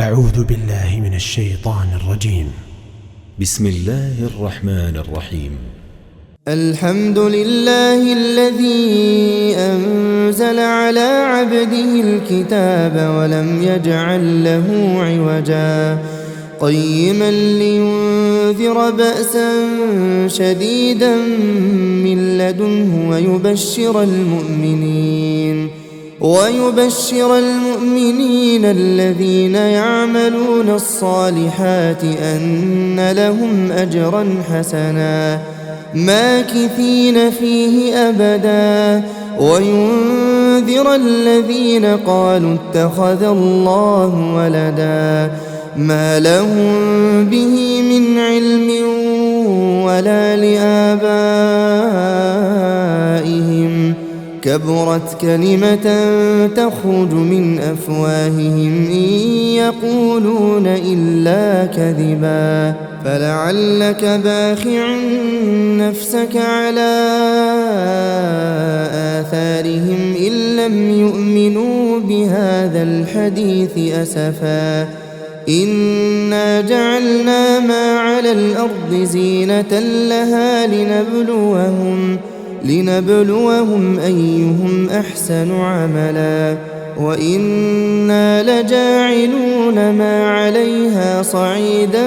أعوذ بالله من الشيطان الرجيم. بسم الله الرحمن الرحيم. الحمد لله الذي أنزل على عبده الكتاب ولم يجعل له عوجا قيما لينذر بأسا شديدا من لدنه ويبشر المؤمنين الذين يعملون الصالحات أن لهم أجرا حسنا ماكثين فيه أبدا وينذر الذين قالوا اتخذ الله ولدا ما لهم به من علم ولا لآبائهم كبرت كلمة تخرج من أفواههم إن يقولون إلا كذبا فلعلك باخع نفسك على آثارهم إن لم يؤمنوا بهذا الحديث أسفا إنا جعلنا ما على الأرض زينة لها لنبلوهم أيهم أحسن عملا وإنا لجاعلون ما عليها صعيدا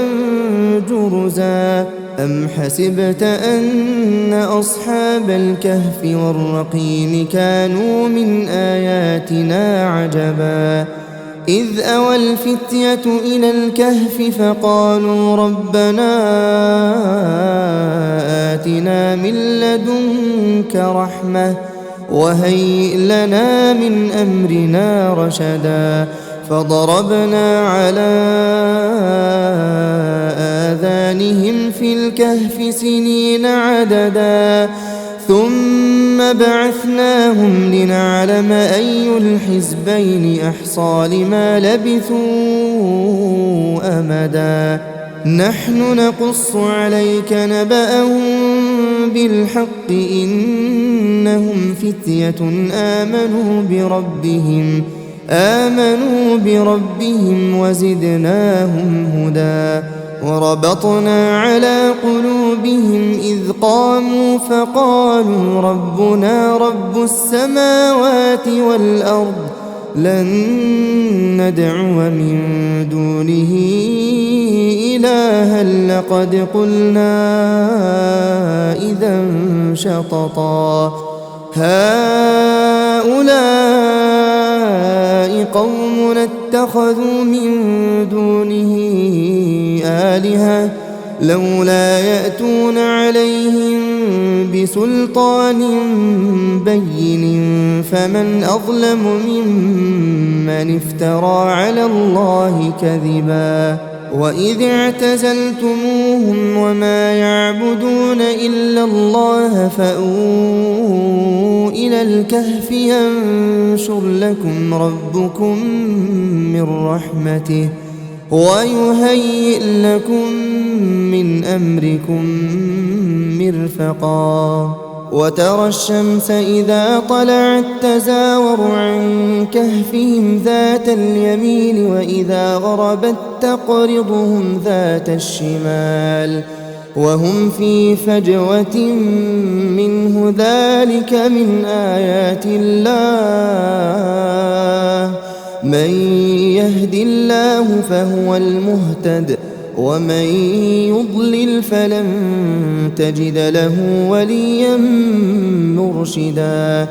جرزا أم حسبت أن أصحاب الكهف والرقيم كانوا من آياتنا عجبا إذ أوى الفتية إلى الكهف فقالوا ربنا آتنا من لدنك رحمة وهيئ لنا من أمرنا رشدا فضربنا على آذانهم في الكهف سنين عددا ثم بعثناهم لنعلم أي الحزبين أحصى لما لبثوا أمدا نحن نقص عليك نبأهم بالحق إنهم فتية آمنوا بربهم وزدناهم هدى وربطنا على قلوبهم إذ قاموا فقالوا ربنا رب السماوات والأرض لن ندعو من دونه إلها لقد قلنا إذا شططا هؤلاء قوم اتخذوا من دونه آلهة لولا يأتون عليهم بسلطان بين فمن أظلم ممن افترى على الله كذبا وإذ اعتزلتموهم وما يعبدون إلا الله فأووا إلى الكهف ينشر لكم ربكم من رحمته ويهيئ لكم من أمركم مرفقا وترى الشمس إذا طلعت تزاور عن كهفهم ذات اليمين وإذا غربت تقرضهم ذات الشمال وهم في فجوة منه ذلك من آيات الله من يهد الله فهو المهتد ومن يضلل فلن تجد له وليا مرشدا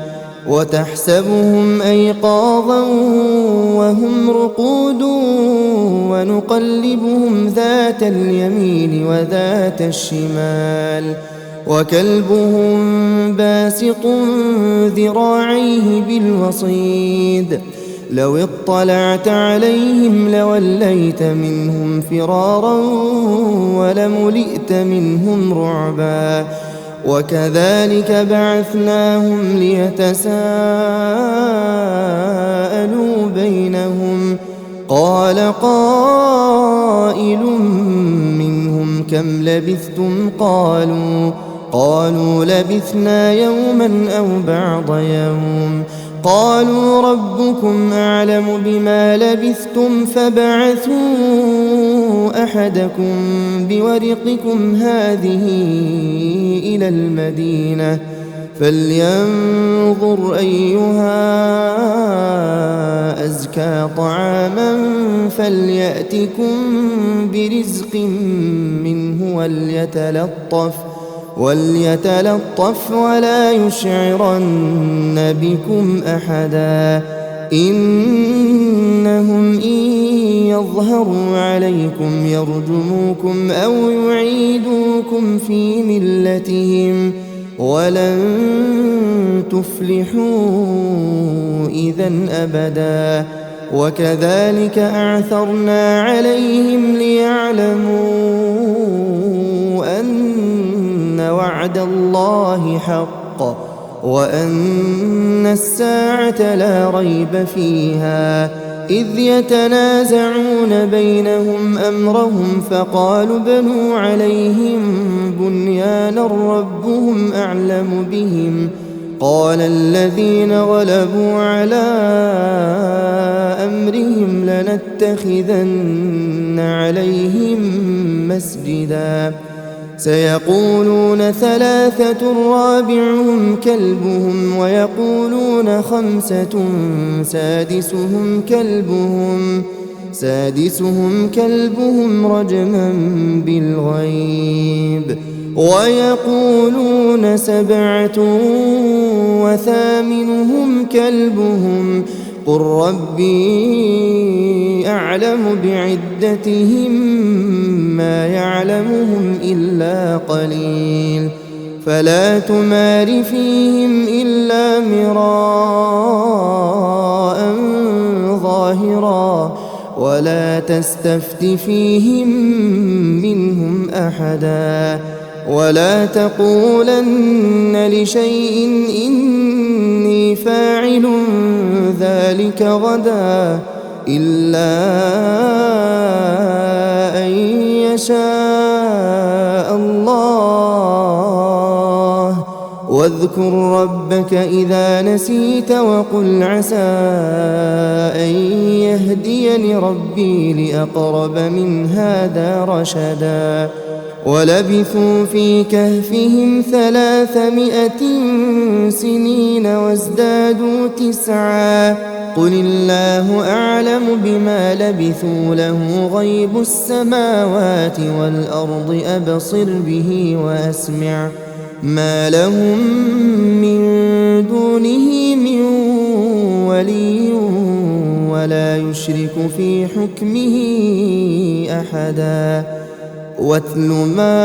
وتحسبهم أيقاظا وهم رقود ونقلبهم ذات اليمين وذات الشمال وكلبهم باسط ذراعيه بالوصيد لو اطلعت عليهم لوليت منهم فرارا ولملئت منهم رعبا وكذلك بعثناهم ليتساءلوا بينهم قال قائل منهم كم لبثتم قالوا لبثنا يوما أو بعض يوم قالوا ربكم أعلم بما لبثتم فابعثوا أحدكم بورقكم هذه إلى المدينة فلينظر أيها أزكى طعاما فليأتكم برزق منه وليتلطف ولا يشعرن بكم أحدا إنهم إن يظهروا عليكم يرجموكم أو يعيدوكم في ملتهم ولن تفلحوا إذا أبدا وكذلك أعثرنا عليهم ليعلموا أن وعد الله حق وأن الساعة لا ريب فيها إذ يتنازعون بينهم أمرهم فقالوا بنوا عليهم بنيانا ربهم أعلم بهم قال الذين غلبوا على أمرهم لنتخذن عليهم مسجدا سيقولون ثلاثة رابعهم كلبهم ويقولون خمسة سادسهم كلبهم رجما بالغيب ويقولون سبعة وثامنهم كلبهم قل ربي أعلم بعدتهم ما يعلمهم إلا قليل فلا تمار فيهم إلا مراء ظاهرا ولا تستفت فيهم منهم أحدا ولا تقولن لشيء إني فاعل ذلك غدا إلا أن يشاء الله واذكر ربك إذا نسيت وقل عسى أن يهديني ربي لأقرب من هذا رشدا ولبثوا في كهفهم 300 سنين وازدادوا 9 قل الله أعلم بما لبثوا له غيب السماوات والأرض أبصر به وأسمع ما لهم من دونه من ولي ولا يشرك في حكمه أحدا واتل ما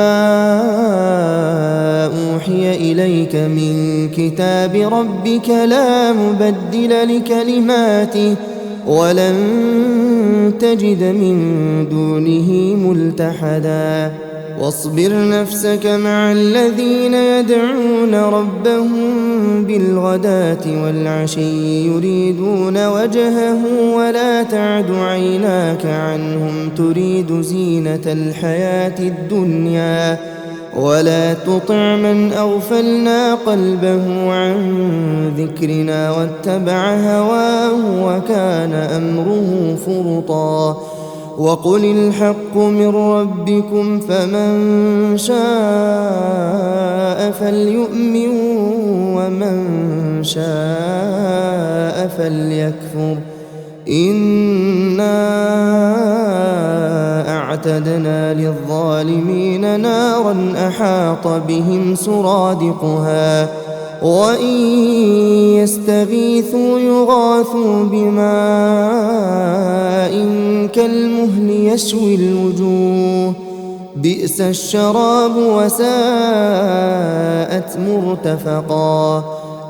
أوحي إليك من كتاب ربك لا مبدل لكلماته ولن تجد من دونه ملتحدا واصبر نفسك مع الذين يدعون ربهم بالغداة والعشي يريدون وجهه ولا تعد عيناك عنهم تريد زينة الحياة الدنيا ولا تطع من أغفلنا قلبه عن ذكرنا واتبع هواه وكان أمره فرطا وقل الحق من ربكم فمن شاء فليؤمن ومن شاء فليكفر إنا أعتدنا للظالمين نارا أحاط بهم سرادقها وإن يستغيثوا يغاثوا بماء كالمهل يشوي الوجوه بئس الشراب وساءت مرتفقا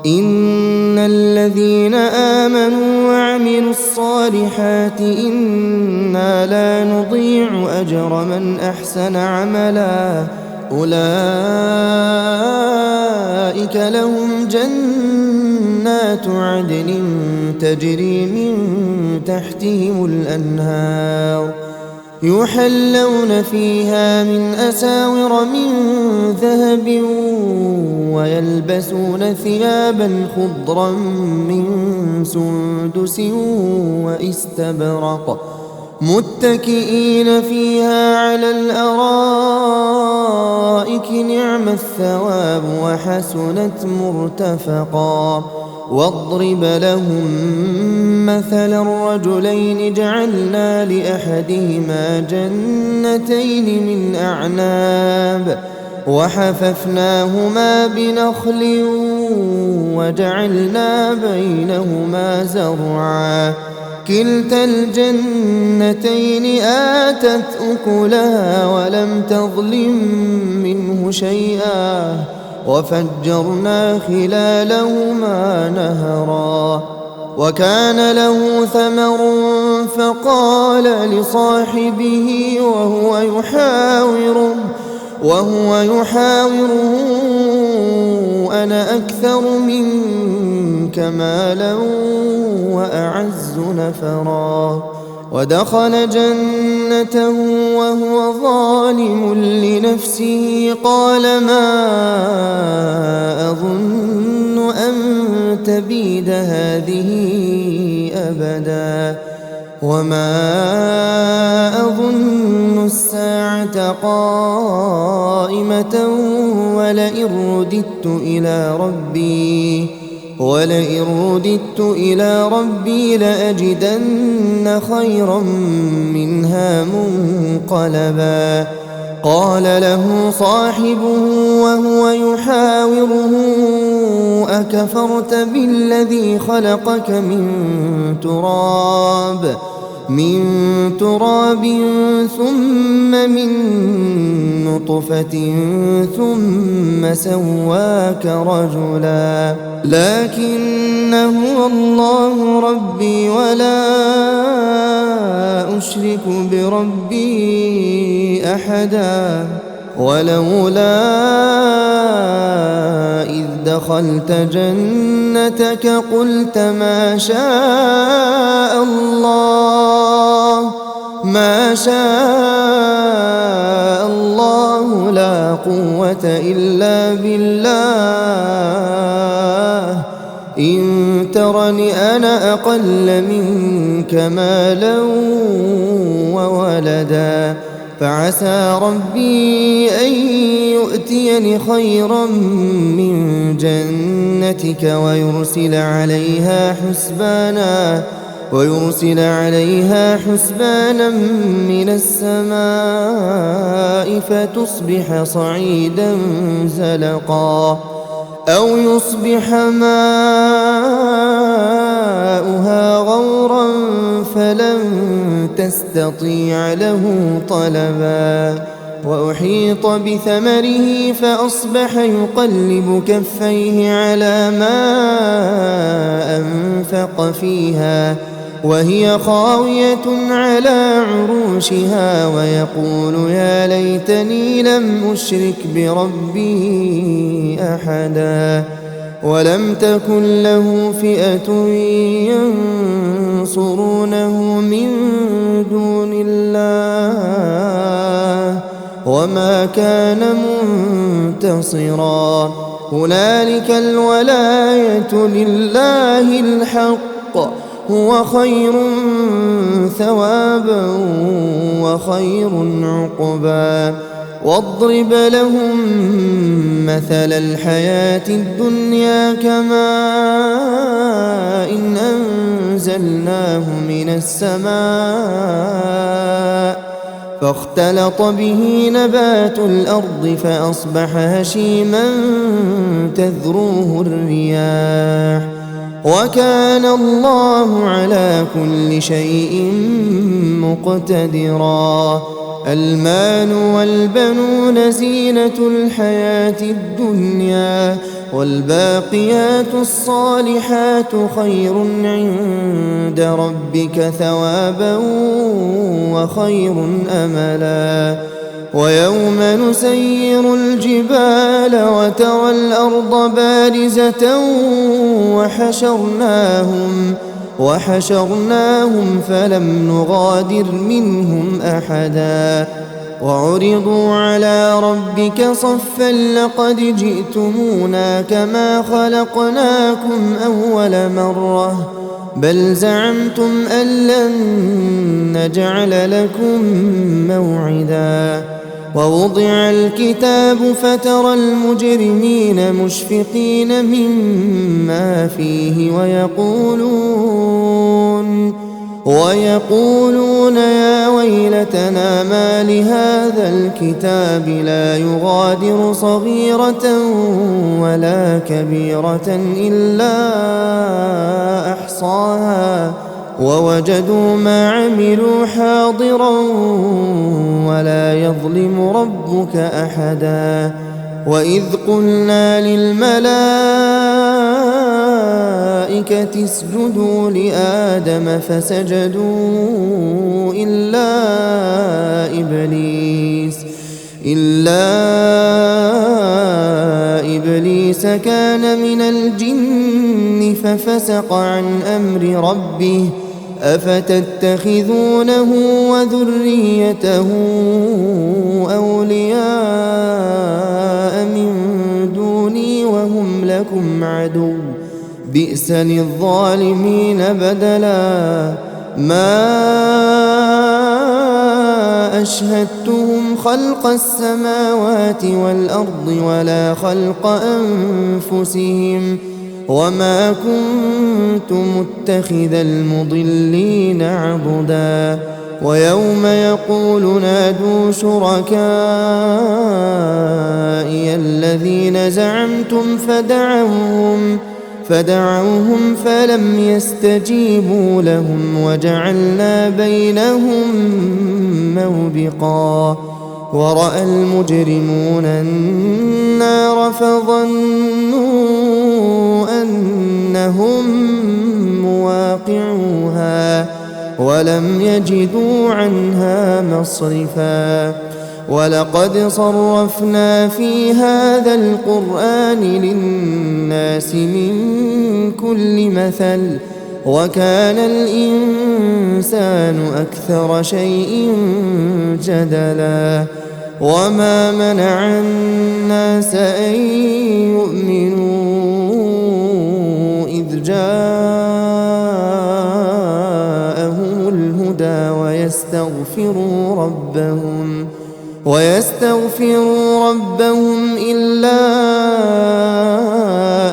إن الذين آمنوا وعملوا الصالحات إنا لا نضيع أجر من أحسن عملا أولئك لهم جنات عدن تجري من تحتهم الأنهار يحلون فيها من أساور من ذهب ويلبسون ثيابا خضرا من سندس واستبرق متكئين فيها على الأرائك نعم الثواب وحسنت مرتفقا. واضرب لهم مثل الرجلين جعلنا لأحدهما جنتين من أعناب وحففناهما بنخل وجعلنا بينهما زرعا كلتا الجنتين آتت أكلها ولم تظلم منه شيئا وفجرنا خلالهما نهرا. وكان له ثمر فقال لصاحبه وهو يحاوره أنا أكثر منك مالا وأعز نفرا. ودخل جنته وهو ظالم لنفسه قال ما أظن أن تبيد هذه أبدا وما أظن الساعة قائمة ولئن رددت إلى ربي لأجدن خيرا منها منقلبا. قال له صاحبه وهو يحاوره أكفرت بالذي خلقك من تراب ثم من نطفة ثم سواك رجلا لكن هو الله ربي ولا أشرك بربي أحدا. ولولا إذ دخلت جنتك قلت ما شاء الله لا قوة إلا بالله إن ترني أنا أقل منك مالا وولدا فعسى ربي أن يؤتيني خيرا من جنتك ويرسل عليها حسبانا من السماء فتصبح صعيدا زلقا أو يصبح ماؤها غورا فلن تستطيع له طلبا. وأحيط بثمره فأصبح يقلب كفيه على ما أنفق فيها وهي خاوية على عروشها ويقول يا ليتني لم أشرك بربي أحدا. ولم تكن له فئة ينصرونه من دون الله وما كان منتصرا. هنالك الولاية لله الحق هو خير ثوابا وخير عقبا. واضرب لهم مثل الحياة الدنيا كماء إن أنزلناه من السماء فاختلط به نبات الأرض فأصبح هشيما تذروه الرياح وكان الله على كل شيء مقتدرا. المال والبنون زينة الحياة الدنيا والباقيات الصالحات خير عند ربك ثوابا وخير أملا. ويوم نسير الجبال وترى الأرض بارزة وحشرناهم فلم نغادر منهم أحدا وعرضوا على ربك صفا لقد جئتمونا كما خلقناكم أول مرة بل زعمتم أن لن نجعل لكم موعدا ووضع الكتاب فترى المجرمين مشفقين مما فيه ويقولون يا ويلتنا ما لهذا الكتاب لا يغادر صغيرة ولا كبيرة إلا أحصاها ووجدوا ما عملوا حاضرا ولا يظلم ربك أحدا وإذ قلنا للملائكة اسجدوا لآدم فسجدوا إلا إبليس كان من الجن ففسق عن أمر ربه أفتتخذونه وذريته أولياء من دوني وهم لكم عدو بئس للظالمين بدلا ما أشهدتهم خلق السماوات والأرض ولا خلق أنفسهم وما كنت متخذ المضلين عضدا ويوم يقول نادوا شركائي الذين زعمتم فدعوهم فلم يستجيبوا لهم وجعلنا بينهم موبقا ورأى المجرمون النار فظنوا أنهم مواقعوها ولم يجدوا عنها مصرفا ولقد صرفنا في هذا القرآن للناس من كل مثل وكان الإنسان أكثر شيء جدلا وما منع الناس أن يؤمنوا إذ جاءهم الهدى ويستغفروا ربهم إلا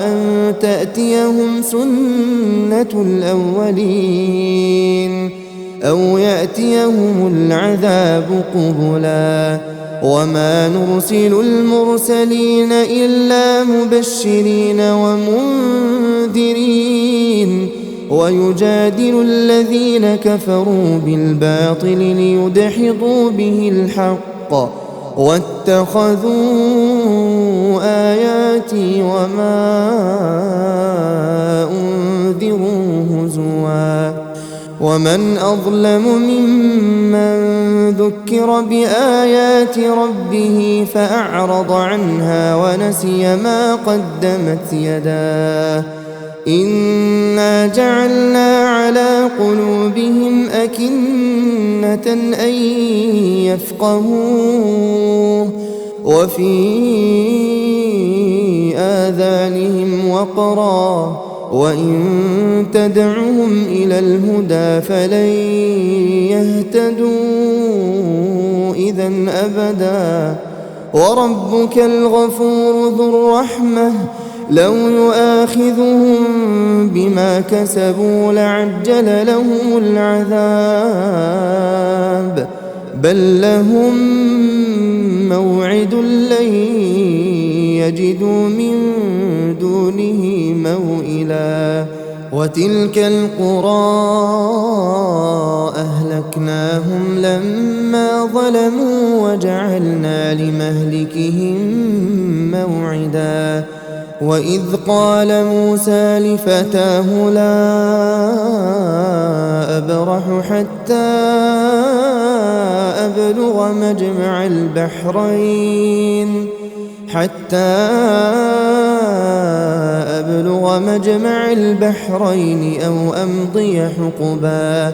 أن تأتيهم سنة الأولين أو يأتيهم العذاب قبلا وما نرسل المرسلين إلا مبشرين ومنذرين ويجادل الذين كفروا بالباطل ليدحضوا به الحق واتخذوا آياتي وما أنذروا هزوا ومن أظلم ممن ذكر بآيات ربه فأعرض عنها ونسي ما قدمت يداه إنا جعلنا على قلوبهم أكنة أن يفقهوه وفي آذانهم وقرا وإن تدعهم إلى الهدى فلن يهتدوا إذن أبدا وربك الغفور ذو الرحمة لو يؤاخذهم بما كسبوا لعجل لهم العذاب بل لهم موعد لن يجدوا من دونه موئلا وتلك القرى أهلكناهم لما ظلموا وجعلنا لمهلكهم موعدا وإذ قال موسى لفتاه لا أبرح حتى أبلغ مجمع البحرين أو أمضي حقبا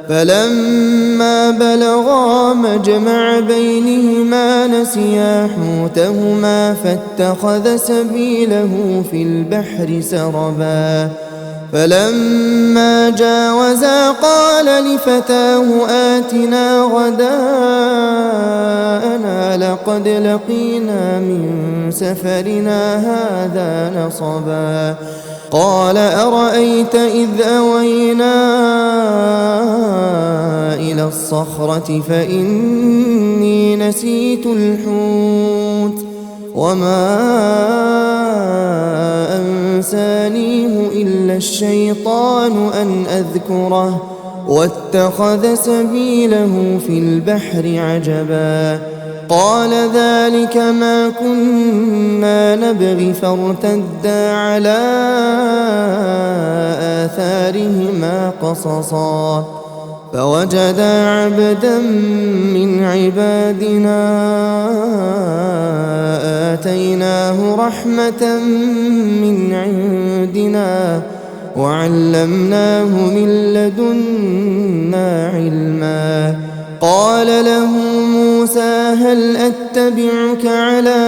فلما بلغا مجمع بينهما نسيا حوتهما فاتخذ سبيله في البحر سربا فلما جاوزا قال لفتاه آتنا غداءنا لقد لقينا من سفرنا هذا نصبا قال أرأيت إذ أوينا إلى الصخرة فإني نسيت الحوت وما أنسانيه إلا الشيطان أن أذكره واتخذ سبيله في البحر عجبا قال ذلك ما كنا نبغي فارتدا على آثارهما قصصا فوجدا عبدا من عبادنا آتيناه رحمة من عندنا وعلمناه من لدنا علما قال له موسى هل أتبعك على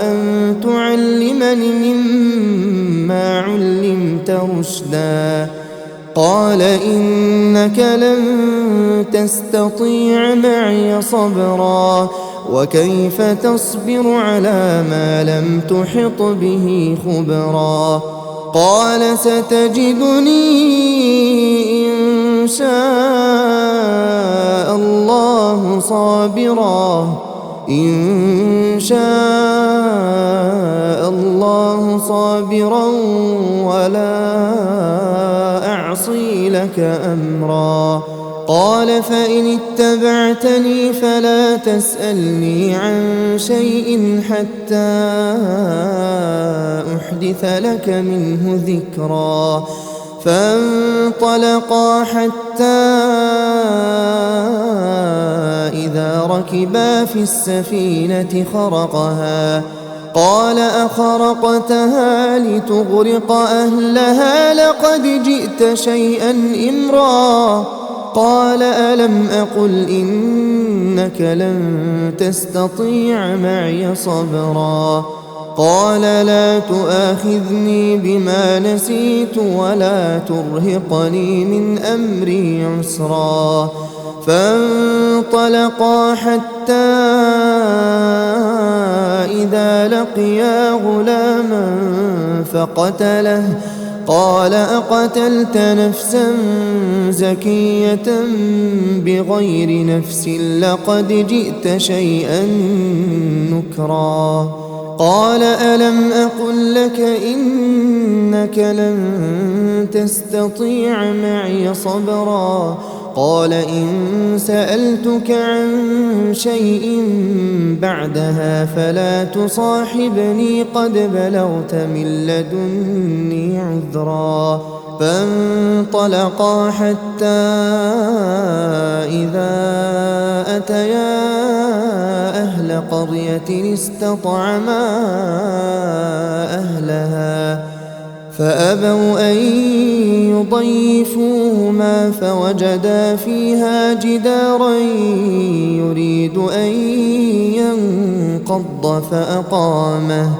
أن تعلمني مما علمت رشدا قال إنك لن تستطيع معي صبرا وكيف تصبر على ما لم تحط به خبرا قال ستجدني إن شاء الله صابرا ولا أعصي لك أمرا قال فإن اتبعتني فلا تسألني عن شيء حتى أحدث لك منه ذكرا فانطلقا حتى إذا ركبا في السفينة خرقها قال أخرقتها لتغرق أهلها لقد جئت شيئا إمرا قال ألم أقل إنك لن تستطيع معي صبرا قال لا تؤاخذني بما نسيت ولا ترهقني من أمري عسرا فانطلقا حتى إذا لقيا غلاما فقتله قال أقتلت نفسا زكية بغير نفس لقد جئت شيئا نكرا قال ألم أقل لك إنك لن تستطيع معي صبرا قال إن سألتك عن شيء بعدها فلا تصاحبني قد بلغت من لدني عذرا فانطلقا حتى إذا أتيا أهل قرية استطعما أهلها فأبوا أن يضيفوهما فوجدا فيها جدارا يريد أن ينقض فأقامه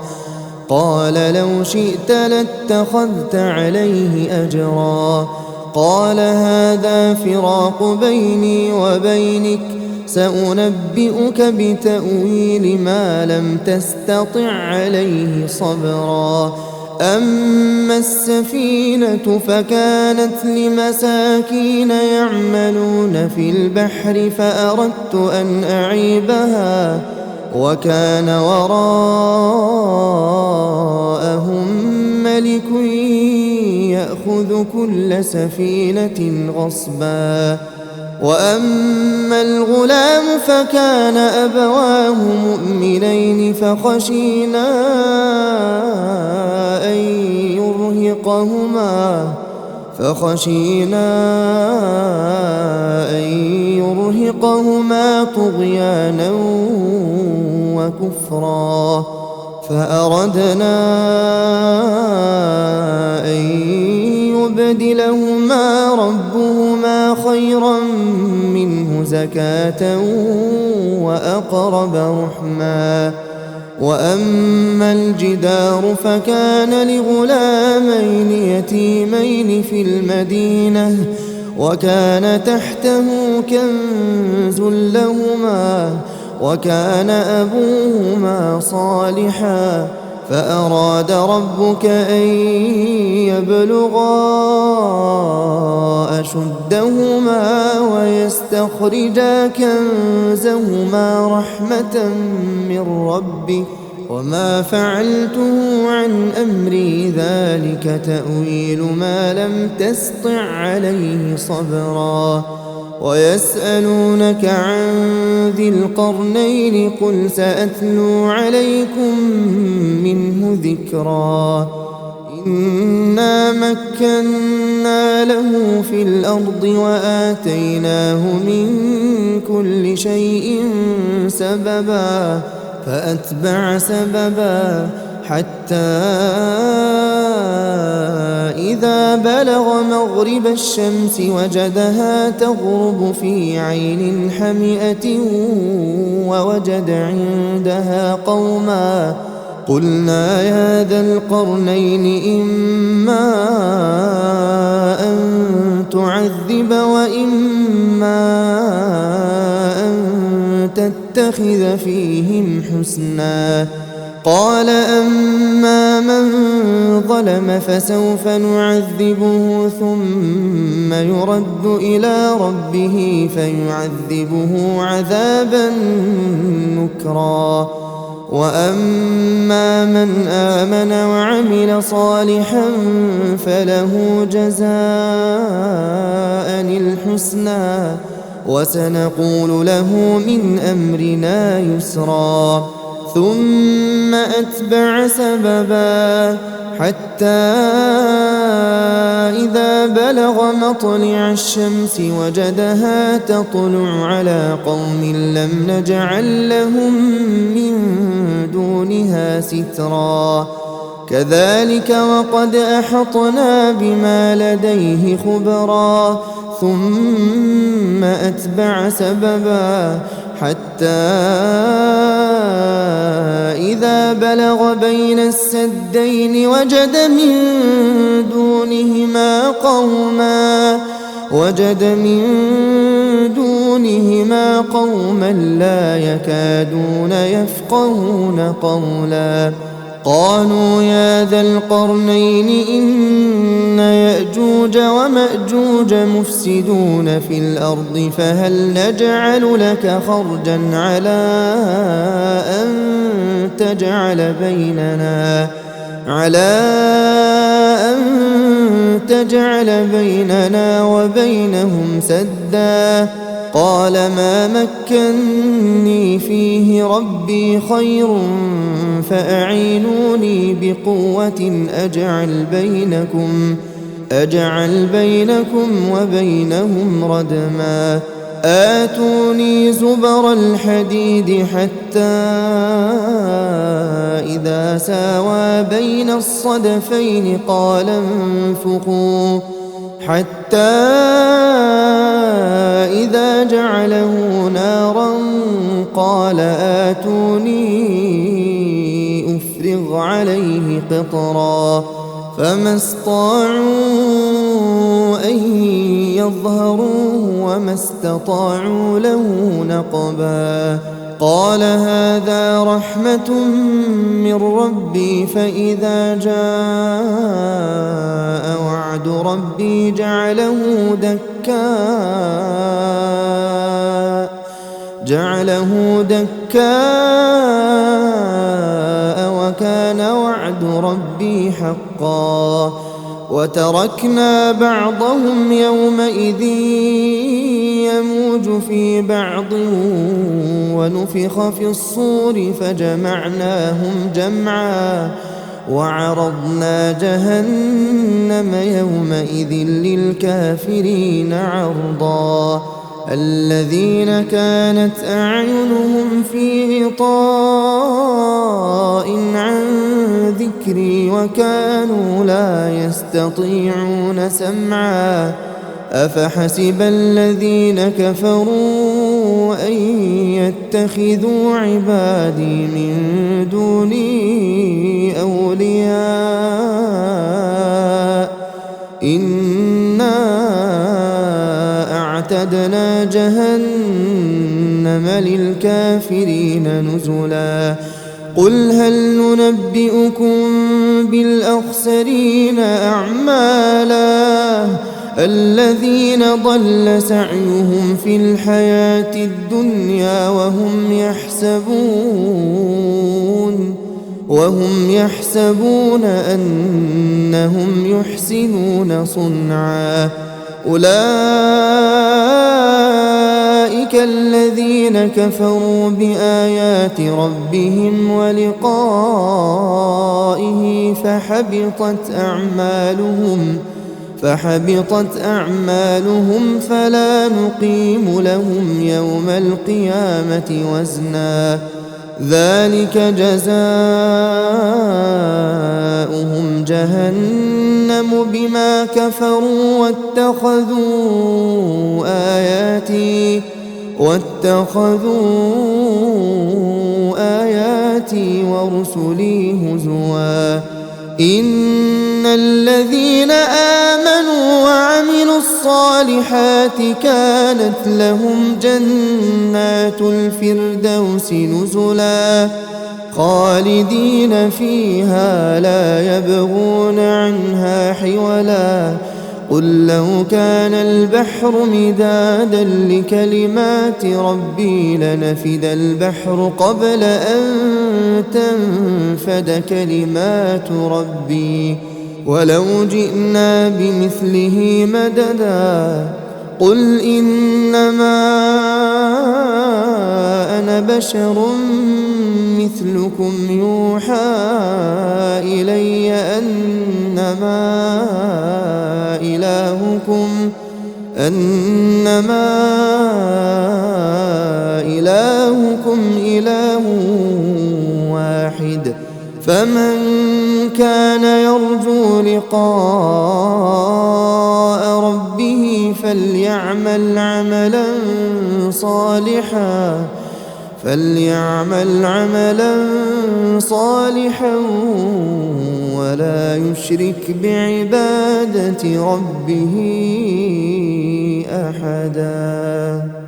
قال لو شئت لاتخذت عليه أجرا قال هذا فراق بيني وبينك سأنبئك بتأويل ما لم تستطع عليه صبرا أما السفينة فكانت لمساكين يعملون في البحر فأردت أن أعيبها وكان وراءهم ملك يأخذ كل سفينة غصبا وأما الغلام فكان أبواه مؤمنين فخشينا أن فوقهما طغيانا وكفرا فأردنا أن يبدلهما ربهما خيرا منه زكاة وأقرب رحما وأما الجدار فكان لغلامين يتيمين في المدينة وكان تحته كنز لهما وكان أبوهما صالحا فأراد ربك أن يبلغا أشدهما ويستخرجا كنزهما رحمة من ربك وما فعلته عن أمري ذلك تأويل ما لم تسطع عليه صبرا ويسألونك عن ذي القرنين قل سأتلو عليكم منه ذكرا إنا مكنا له في الأرض وآتيناه من كل شيء سببا فأتبع سببا حتى إذا بلغ مغرب الشمس وجدها تغرب في عين حمئة ووجد عندها قوما قلنا يا ذا القرنين إما أن تعذب وإما أن تتخذ فيهم حسنا قال أما من ظلم فسوف نعذبه ثم يرد إلى ربه فيعذبه عذابا نكرا وأما من آمن وعمل صالحا فله جزاء الحسنى وسنقول له من أمرنا يسرا ثم أتبع سببا حتى إذا بلغ مطلع الشمس وجدها تطلع على قوم لم نجعل لهم من دونها سترا كذلك وقد أحطنا بما لديه خبرا ثم أتبع سببا حتى إذا بلغ بين السدين وجد من دونهما قوما لا يكادون يفقهون قولا قالوا يا ذا القرنين إن يأجوج ومأجوج مفسدون في الأرض فهل نجعل لك خرجا على أن تجعل بيننا وبينهم سدا قال ما مكني فيه ربي خير فأعينوني بقوة أجعل بينكم وبينهم ردما آتوني زبر الحديد حتى إذا ساوى بين الصدفين قال انفخوا حتى إذا جعله نارا قال آتوني أفرغ عليه قطرا فما استطاعوا أن يظهروه وما استطاعوا له نقبا قال هذا رحمة من ربي فإذا جاء وعد ربي جعله دكاء وكان وعد ربي حقا وتركنا بعضهم يومئذ يموج في بعض ونفخ في الصور فجمعناهم جمعا وعرضنا جهنم يومئذ للكافرين عرضا الذين كانت أعينهم في غطاء عن ذكري وكانوا لا يستطيعون سمعا أفحسب الذين كفروا أن يتخذوا عبادي من دوني أولياء إنا أعتدنا جهنم للكافرين نزلا قل هل ننبئكم بالأخسرين أعمالا الذين ضل سعيهم في الحياة الدنيا وهم يحسبون أنهم يحسنون صنعا أولئك الذين كفروا بآيات ربهم ولقائه فحبطت أعمالهم فلا نقيم لهم يوم القيامة وزنا ذلك جزاؤهم جهنم بما كفروا واتخذوا آياتي ورسلي هزوا إن الذين آمنوا وعملوا الصالحات كانت لهم جنات الفردوس نزلا خالدين فيها لا يبغون عنها حولا قل لو كان البحر مدادا لكلمات ربي لنفد البحر قبل أن تنفد كلمات ربي ولو جئنا بمثله مددا قل إنما أنا بشر مثلكم يوحى إلي أنما إلهكم إله واحد فمن كان يرجو لقاء ربه فليعمل عملا صالحا ولا يشرك بعبادة ربه أحدا.